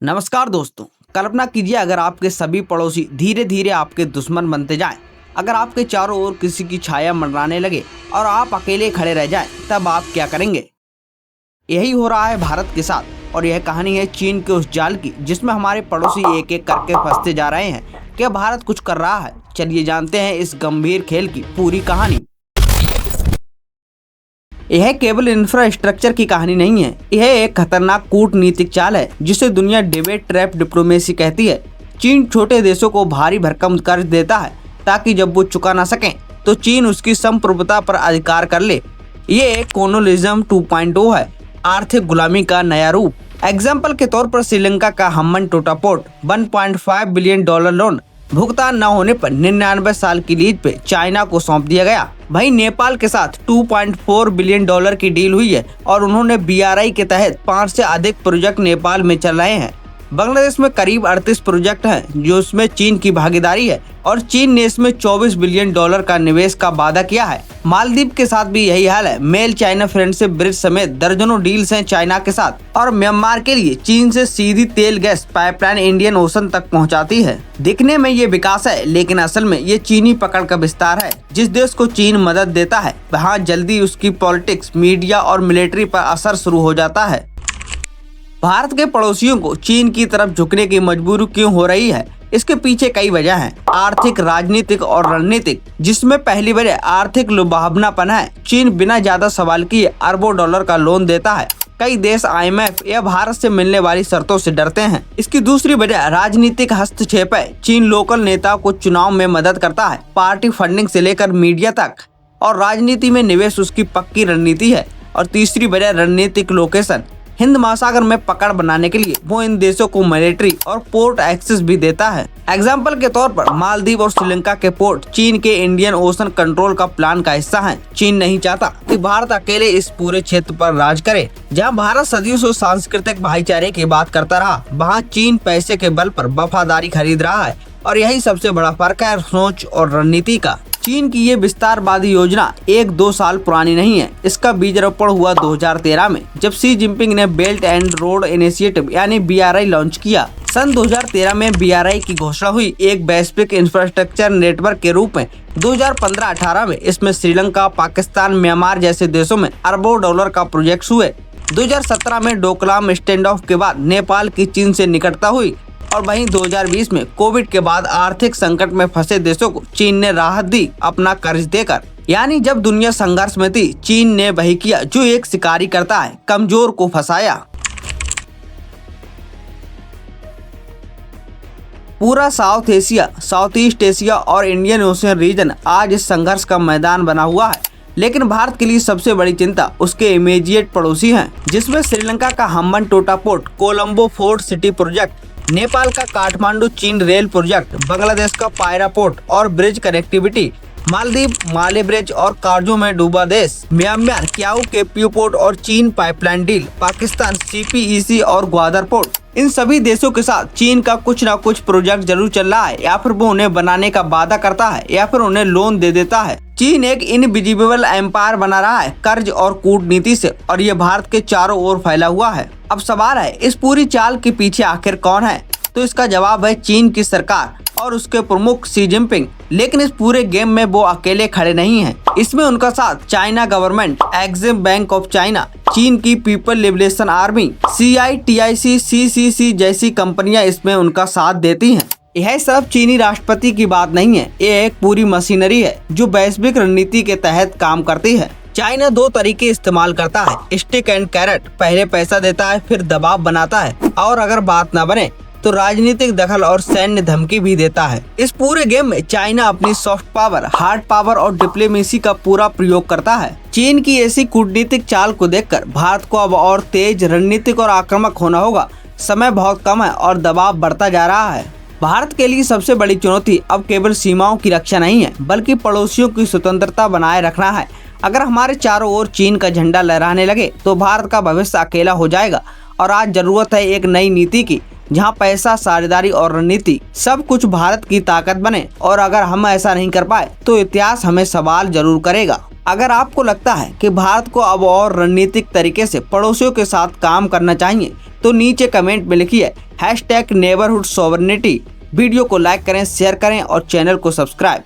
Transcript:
नमस्कार दोस्तों। कल्पना कीजिए अगर आपके सभी पड़ोसी धीरे धीरे आपके दुश्मन बनते जाएं, अगर आपके चारों ओर किसी की छाया मंडराने लगे और आप अकेले खड़े रह जाएं, तब आप क्या करेंगे? यही हो रहा है भारत के साथ और यह कहानी है चीन के उस जाल की जिसमें हमारे पड़ोसी एक एक करके फंसते जा रहे हैं। क्या भारत कुछ कर रहा है? चलिए जानते हैं इस गंभीर खेल की पूरी कहानी। यह केवल इंफ्रास्ट्रक्चर की कहानी नहीं है, यह एक खतरनाक कूटनीतिक चाल है जिसे दुनिया डिबेट ट्रैप डिप्लोमेसी कहती है। चीन छोटे देशों को भारी भरकम कर्ज देता है ताकि जब वो चुका ना सकें तो चीन उसकी संप्रभुता पर अधिकार कर ले। ये एक कोलोनियलिज्म 2.0 है, आर्थिक गुलामी का नया रूप। एग्जाम्पल के तौर पर श्रीलंका का Hambantota port 1.5 billion dollar loan भुगतान न होने पर 99 साल की लीज पे चाइना को सौंप दिया गया। वहीं नेपाल के साथ 2.4 बिलियन डॉलर की डील हुई है और उन्होंने BRI के तहत 5 से अधिक प्रोजेक्ट नेपाल में चल रहे हैं। बांग्लादेश में करीब 38 प्रोजेक्ट हैं जो उसमें चीन की भागीदारी है और चीन ने इसमें 24 बिलियन डॉलर का निवेश का वादा किया है। मालदीव के साथ भी यही हाल है। मेल चाइना फ्रेंडशिप ब्रिज समेत दर्जनों डील्स हैं चाइना के साथ। और म्यांमार के लिए चीन से सीधी तेल गैस पाइपलाइन इंडियन ओशन तक पहुंचाती है। दिखने में ये विकास है लेकिन असल में ये चीनी पकड़ का विस्तार है। जिस देश को चीन मदद देता है वहाँ जल्दी उसकी पॉलिटिक्स, मीडिया और मिलिट्री पर असर शुरू हो जाता है। भारत के पड़ोसियों को चीन की तरफ झुकने की मजबूरी क्यों हो रही है? इसके पीछे कई वजह हैं, आर्थिक, राजनीतिक और रणनीतिक। जिसमें पहली वजह आर्थिक लुभावनापन है। चीन बिना ज्यादा सवाल किए अरबों डॉलर का लोन देता है। कई देश IMF या भारत से मिलने वाली शर्तों से डरते हैं। इसकी दूसरी वजह राजनीतिक हस्तक्षेप है। चीन लोकल नेताओं को चुनाव में मदद करता है, पार्टी फंडिंग से लेकर मीडिया तक, और राजनीति में निवेश उसकी पक्की रणनीति है। और तीसरी वजह रणनीतिक लोकेशन। हिंद महासागर में पकड़ बनाने के लिए वो इन देशों को मिलिट्री और पोर्ट एक्सेस भी देता है। एग्जाम्पल के तौर पर मालदीव और श्रीलंका के पोर्ट चीन के इंडियन ओशन कंट्रोल का प्लान का हिस्सा हैं। चीन नहीं चाहता कि भारत अकेले इस पूरे क्षेत्र पर राज करे। जहां भारत सदियों से सांस्कृतिक भाईचारे की बात करता रहा, वहां चीन पैसे के बल पर वफादारी खरीद रहा है। और यही सबसे बड़ा फर्क है सोच और रणनीति का। चीन की ये विस्तारवादी योजना 1-2 साल पुरानी नहीं है। इसका बीजारोपण हुआ 2013 में जब शी जिनपिंग ने बेल्ट एंड रोड इनिशिएटिव यानी BRI लॉन्च किया। सन 2013 में BRI की घोषणा हुई एक वैश्विक इंफ्रास्ट्रक्चर नेटवर्क के रूप में। 2015-18 में इसमें श्रीलंका, पाकिस्तान, म्यांमार जैसे देशों में अरबों डॉलर का प्रोजेक्ट हुए। 2017 में डोकलाम स्टैंड ऑफ के बाद नेपाल की चीन से निकटता हुई। और वहीं 2020 में कोविड के बाद आर्थिक संकट में फंसे देशों को चीन ने राहत दी अपना कर्ज देकर। यानी जब दुनिया संघर्ष में थी, चीन ने वही किया जो एक शिकारी करता है, कमजोर को फंसाया। पूरा south Asia, south east Asia और इंडियन ओशन रीजन आज इस संघर्ष का मैदान बना हुआ है। लेकिन भारत के लिए सबसे बड़ी चिंता उसके इमीडिएट पड़ोसी हैं, जिसमें श्रीलंका का Hambantota port, Colombo fort city project, Nepal का काठमांडू चीन रेल प्रोजेक्ट, बांग्लादेश का पायरा पोर्ट और ब्रिज कनेक्टिविटी, मालदीव माले ब्रिज और कर्जों में डूबा देश, म्यांमार क्याओ केपीयू पोर्ट और चीन पाइपलाइन डील, पाकिस्तान CPEC और ग्वादर पोर्ट। इन सभी देशों के साथ चीन का कुछ न कुछ प्रोजेक्ट जरूर चल रहा है, या फिर वो उन्हें बनाने का वादा करता है या फिर उन्हें लोन दे देता है। चीन एक इनविजिबल एम्पायर बना रहा है कर्ज और कूटनीति से, और ये भारत के चारों ओर फैला हुआ है। अब सवाल है इस पूरी चाल के पीछे आखिर कौन है? तो इसका जवाब है चीन की सरकार और उसके प्रमुख शी जिनपिंग। लेकिन इस पूरे गेम में वो अकेले खड़े नहीं हैं। इसमें उनका साथ China government, Exim bank of China, चीन की people liberation army, CITIC, CCC जैसी कंपनियां इसमें उनका साथ देती हैं। यह सब चीनी राष्ट्रपति की बात नहीं है, ये एक पूरी मशीनरी है जो वैश्विक रणनीति के तहत काम करती है। चाइना 2 तरीके इस्तेमाल करता है, स्टिक एंड कैरेट। पहले पैसा देता है, फिर दबाव बनाता है, और अगर बात न बने तो राजनीतिक दखल और सैन्य धमकी भी देता है। इस पूरे गेम में चाइना अपनी सॉफ्ट पावर, हार्ड पावर और डिप्लोमेसी का पूरा प्रयोग करता है। चीन की ऐसी कूटनीतिक चाल को देखकर भारत को अब और तेज, रणनीतिक और आक्रामक होना होगा। समय बहुत कम है और दबाव बढ़ता जा रहा है। भारत के लिए सबसे बड़ी चुनौती अब केवल सीमाओं की रक्षा नहीं है, बल्कि पड़ोसियों की स्वतंत्रता बनाए रखना है। अगर हमारे चारों ओर चीन का झंडा लहराने लगे तो भारत का भविष्य अकेला हो जाएगा। और आज जरूरत है एक नई नीति की, जहां पैसा, साझेदारी और रणनीति सब कुछ भारत की ताकत बने। और अगर हम ऐसा नहीं कर पाए तो इतिहास हमें सवाल जरूर करेगा। अगर आपको लगता है कि भारत को अब और रणनीतिक तरीके से पड़ोसियों के साथ काम करना चाहिए, तो नीचे कमेंट में लिखिए #नेबरहुड सॉवरेनिटी। वीडियो को लाइक करें, शेयर करें और चैनल को सब्सक्राइब